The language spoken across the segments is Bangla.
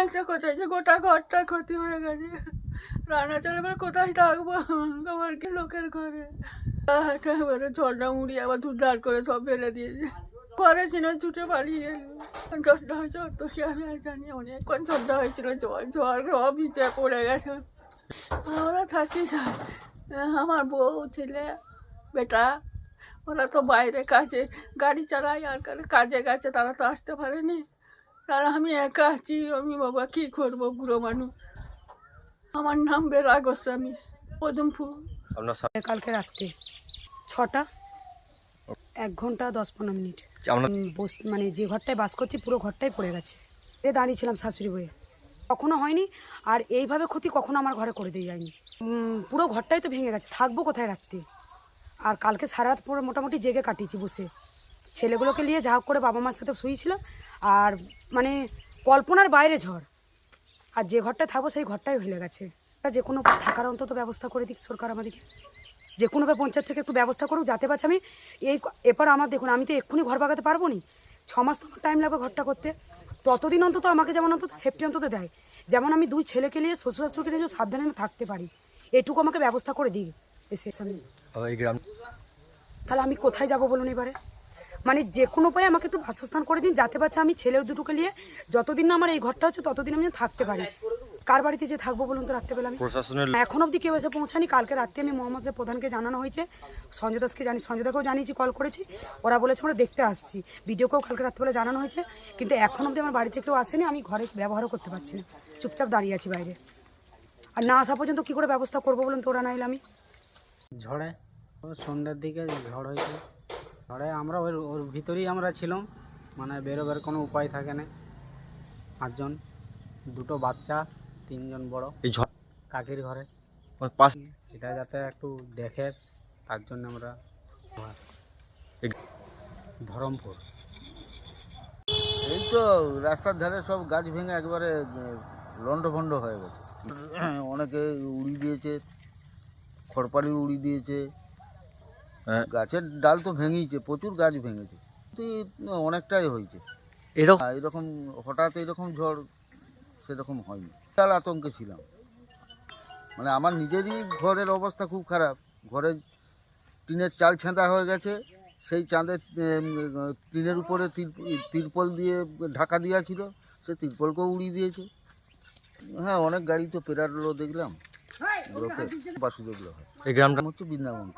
অনেকটা ক্ষতি হয়েছে, গোটা ঘরটা ক্ষতি হয়ে গেছে। রান্না চলে এবার কোথায় থাকবো, আমার কি লোকের ঘরে। এবারে ঝড়টা উড়িয়ে আবার দুধার করে সব ফেলে দিয়েছে। ঘরে ছিল, ছুটে পালিয়ে গেল। ঝড়টা হয়েছে অত কি আমি আর জানি, অনেকক্ষণ ঝড়টা হয়েছিল, ঝড় সব নিচে পড়ে গেছে। আমরা থাকি আমার বউ, ছেলে, বেটা, ওরা তো বাইরে কাজে গাড়ি চালায়, আর কাজে গেছে, তারা তো আসতে পারেনি। তারা আমি একা আছি, আমি বাবা কি করবো, বুড়ো মানুষ। আমার নাম বেরা গোস্বামী, পদমপুর। কালকে রাত্রে 6টা 1 ঘন্টা 10-15 মিনিট মানে যে ঘরটায় বাস করছি পুরো ঘরটাই পড়ে গেছে। দাঁড়িয়েছিলাম শাশুড়ি বয়ে, কখনো হয়নি। আর এইভাবে ক্ষতি কখনো আমার ঘরে করে দিয়ে যায়নি। পুরো ঘরটাই তো ভেঙে গেছে, থাকবো কোথায় রাখতে। আর কালকে সারা রাত পুরো মোটামুটি জেগে কাটিয়েছি বসে, ছেলেগুলোকে নিয়ে যা হোক করে বাবা মার সাথে শুয়েছিলাম। আর মানে কল্পনার বাইরে ঝড়। আর যে ঘরটায় থাকবো সেই ঘরটাই ভেঙে গেছে। যে কোনো থাকার অন্তত ব্যবস্থা করে দিক সরকার আমাদেরকে, যে কোনোভাবে পঞ্চায়েত থেকে একটু ব্যবস্থা করুক, যাতে পারছি আমি এরপর আমার দেখুন, আমি তো এক্ষুনি ঘর বাগাতে পারবো না, 6 মাস তো আমার টাইম লাগবে ঘরটা করতে। ততদিন অন্তত আমাকে যেমন অন্তত সেফটি অন্তত দেয়, যেমন আমি 2 ছেলেকে নিয়ে শ্বশুর শাশুড়িকে নিয়ে সাবধানে আমি থাকতে পারি, এটুকু আমাকে ব্যবস্থা করে দিই। তাহলে আমি কোথায় যাব বলুন এবারে? মানে যে কোনো উপায়ে আমাকে একটু বাসস্থান করে দিন, যাতে পারছে আমি ছেলে দুটোকে নিয়ে যতদিন না আমার এই ঘরটা হচ্ছে ততদিন আমি থাকতে পারি। কার বাড়িতে যে থাকবো বলুন তো রাত্রেবেলা? আমি এখন অবধি কেউ এসে পৌঁছায়নি। কালকে রাত্রে আমি মোহাম্মদ প্রধানকে জানানো হয়েছে, সঞ্জয় দাসকে সঞ্জয় দাকেও জানিয়েছি, কল করেছি, ওরা বলেছে আমরা দেখতে আসছি। ভিডিওকেও কালকে রাত্রেবেলা জানানো হয়েছে, কিন্তু এখন অবধি আমার বাড়িতে কেউ আসেনি। আমি ঘরে ব্যবহারও করতে পারছি না, চুপচাপ দাঁড়িয়ে আছি বাইরে। আর না আসা পর্যন্ত কী করে ব্যবস্থা করবো বলুন তো? ওরা না এলে আমি ঝড়ে সন্ধ্যার দিকে ঝড় হয়েছে, ঝড়ে আমরা ওর ভিতরেই আমরা ছিলাম, মানে বেরোবার কোনো উপায় থাকে না। 5 জন, 2টো বাচ্চা, 3 জন বড়। এই ঝড় কাকির ঘরে পাশ এটা যাতে একটু দেখে, তার জন্য আমরা ধরমপুর। এই তো রাস্তার ধারে সব গাছ ভেঙে একবারে লন্ডভন্ড হয়ে গেছে। অনেকে উড়ি দিয়েছে, খড়পালি উড়ি দিয়েছে, গাছের ডাল তো ভেঙেইছে, প্রচুর গাছ ভেঙেছে, অনেকটাই হয়েছে। এরকম হঠাৎ এরকম ঝড় সেরকম হয়নি। বিশাল আতঙ্কে ছিলাম, মানে আমার নিজেরই ঘরের অবস্থা খুব খারাপ। ঘরে টিনের চাল ছেঁদা হয়ে গেছে, সেই চাঁদের টিনের উপরে তিরপল দিয়ে ঢাকা দেওয়া ছিল, সে তিরপলকেও উড়িয়ে দিয়েছে। হ্যাঁ, অনেক গাড়ি তো পেরালো দেখলাম। বাসুদেবগুলো হয়, এই গ্রামটা হচ্ছে বৃন্দাবন।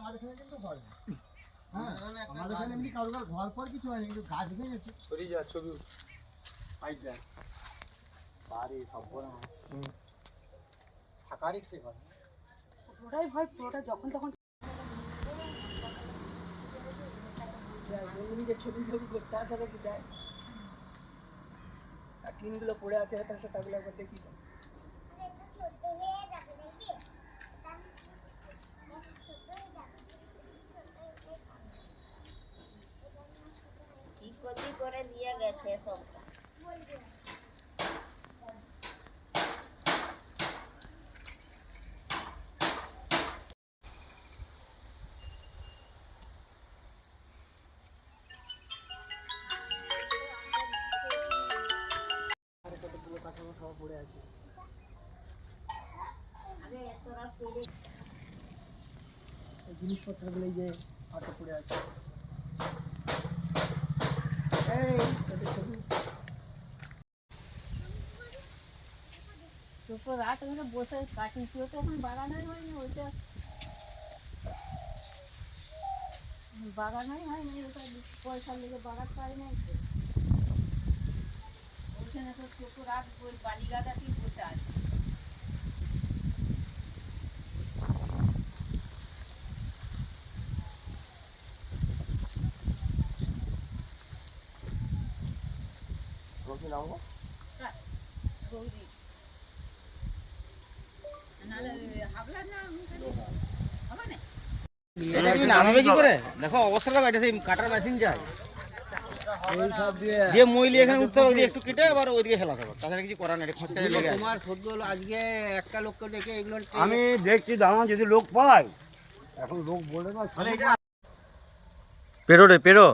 আমাদের এখানে কিন্তু হয় না। হ্যাঁ, আমাদের এখানে এমনি কারোর ঘর পর কিছু হয়নি, কিন্তু গাছ ভেঙেছে। সরি যা ছবি পাই যায় বাড়ি সব বড় থাকারই সে ঘর ওটাই ভয়, পুরোটা যখন তখন নিজের ছবি করতে আসা দেখি যায়, আর টিনগুলো পড়ে আছে তার সাথে তাগুলো একবার দেখি। ক্ষতি করে দিয়ে গেছে সবটা। জিনিসপত্রগুলো এই যে হাতে পড়ে আছে। দুপুর রাত আমরা বসে কাটিয়েছি, তো এখন বাগানোই হয়নি। ওইটা বাগানোই হয়নি, ওটা পয়সার লেগে বাগান পাই নাই। তো ওইখানে তো ছোট রাত ওই বালি গাদাতেই বসে আছে। গৌরী নাহলে হাবলা না হবে না। নামাবে কি করে? দেখো অবস্থাটা, এটা সেই কাটার মেশিন যায়। দিয়ে মইলি এখানে উঠতে হবে, দিয়ে একটু কেটে আবার ওইদিকে হেলাতে হবে, তাছাড়া কিছু করার নেই, খোঁজটা লেগে আছে। তোমার সদ্য হলো আজকে একটা লোককে দেখে এগুলো আমি দেখছি দাঁড়ান যদি লোক পাই, এখন লোক বলে না পেরো রে পেরো।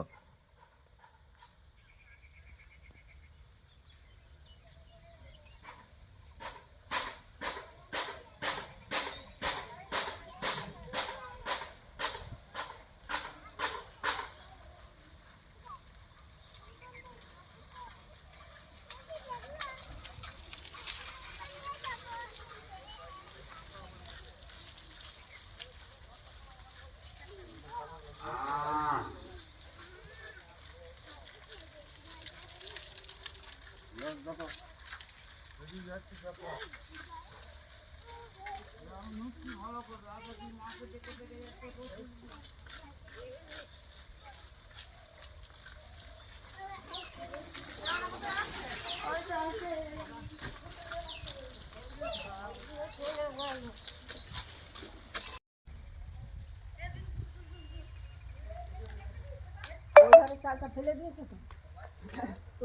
চালটা ফেলে দিয়েছে তো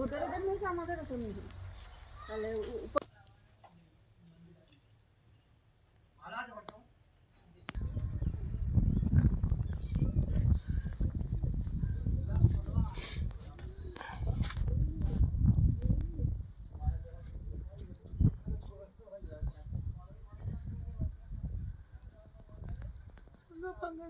ওদের ওদের নিয়েছে আমাদেরও তো নিয়েছে তাহলে সঙ্গে ফাঙ্গা